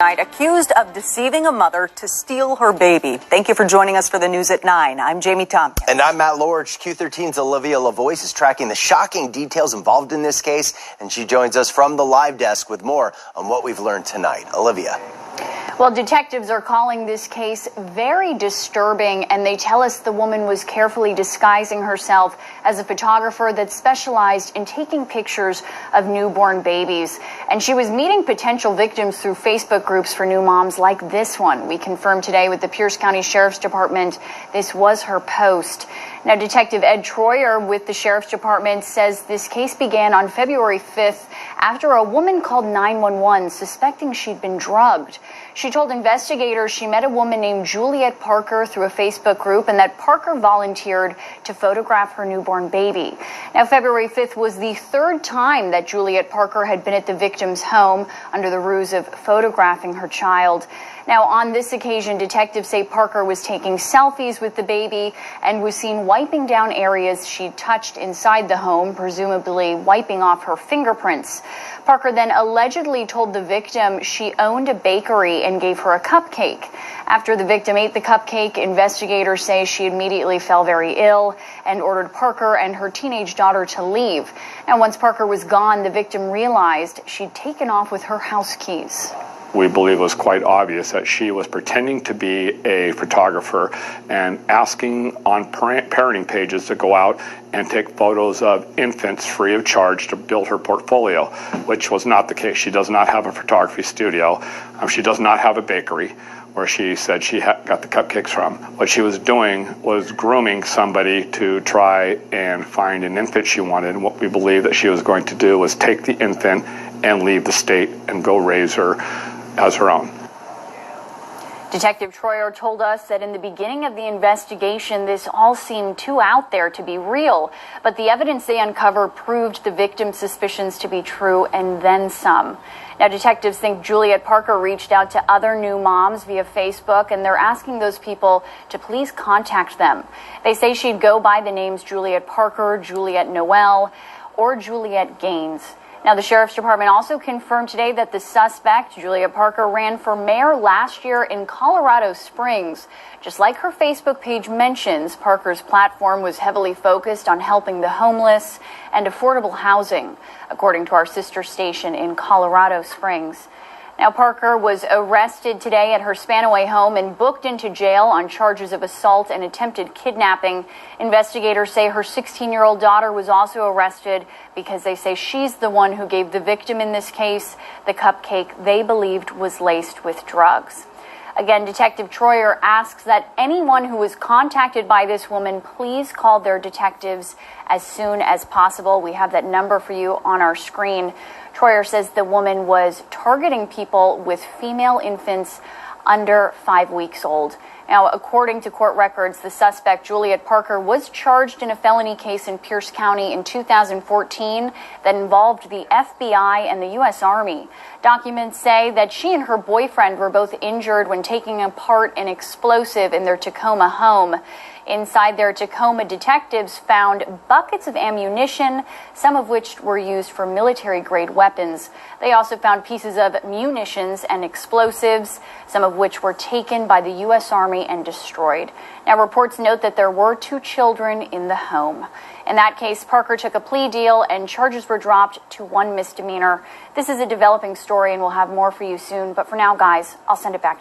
Accused of deceiving a mother to steal her baby. Thank you for joining us for the news at 9. I'm Jamie Tompkins. And I'm Matt Lorch. Q13's Olivia LaVoice is tracking the shocking details involved in this case, and she joins us from the live desk with more on what we've learned tonight. Olivia. Well, detectives are calling this case very disturbing, and they tell us the woman was carefully disguising herself as a photographer that specialized in taking pictures of newborn babies. And she was meeting potential victims through Facebook groups for new moms like this one. We confirmed today with the Pierce County Sheriff's Department this was her post. Now, Detective Ed Troyer with the Sheriff's Department says this case began on February 5th after a woman called 911 suspecting she'd been drugged. She told investigators she met a woman named Juliet Parker through a Facebook group and that Parker volunteered to photograph her newborn baby. Now, February 5th was the third time that Juliet Parker had been at the victim's home under the ruse of photographing her child. Now, on this occasion, detectives say Parker was taking selfies with the baby and was seen wiping down areas she'd touched inside the home, presumably wiping off her fingerprints. Parker then allegedly told the victim she owned a bakery and gave her a cupcake. After the victim ate the cupcake, investigators say she immediately fell very ill and ordered Parker and her teenage daughter to leave. Now, once Parker was gone, the victim realized she'd taken off with her house keys. We believe it was quite obvious that she was pretending to be a photographer and asking on parenting pages to go out and take photos of infants free of charge to build her portfolio, which was not the case. She does not have a photography studio. She does not have a bakery where she said she got the cupcakes from. What she was doing was grooming somebody to try and find an infant she wanted. And what we believe that she was going to do was take the infant and leave the state and go raise her as her own. Detective Troyer told us that in the beginning of the investigation, this all seemed too out there to be real, but the evidence they uncovered proved the victim's suspicions to be true and then some. Now, detectives think Juliet Parker reached out to other new moms via Facebook, and they're asking those people to please contact them. They say she'd go by the names Juliet Parker, Juliet Noel, or Juliet Gaines. Now, the Sheriff's Department also confirmed today that the suspect, Juliet Parker, ran for mayor last year in Colorado Springs. Just like her Facebook page mentions, Parker's platform was heavily focused on helping the homeless and affordable housing, according to our sister station in Colorado Springs. Now, Parker was arrested today at her Spanaway home and booked into jail on charges of assault and attempted kidnapping. Investigators say her 16-year-old daughter was also arrested because they say she's the one who gave the victim in this case the cupcake they believed was laced with drugs. Again, Detective Troyer asks that anyone who was contacted by this woman please call their detectives as soon as possible. We have that number for you on our screen. Troyer says the woman was targeting people with female infants under 5 weeks old. Now, according to court records, the suspect, Juliet Parker, was charged in a felony case in Pierce County in 2014 that involved the FBI and the U.S. Army. Documents say that she and her boyfriend were both injured when taking apart an explosive in their Tacoma home. Inside their Tacoma, detectives found buckets of ammunition, some of which were used for military-grade weapons. They also found pieces of munitions and explosives, some of which were taken by the U.S. Army and destroyed. Now, reports note that there were 2 children in the home. In that case, Parker took a plea deal and charges were dropped to 1 misdemeanor. This is a developing story and we'll have more for you soon. But for now, guys, I'll send it back to you.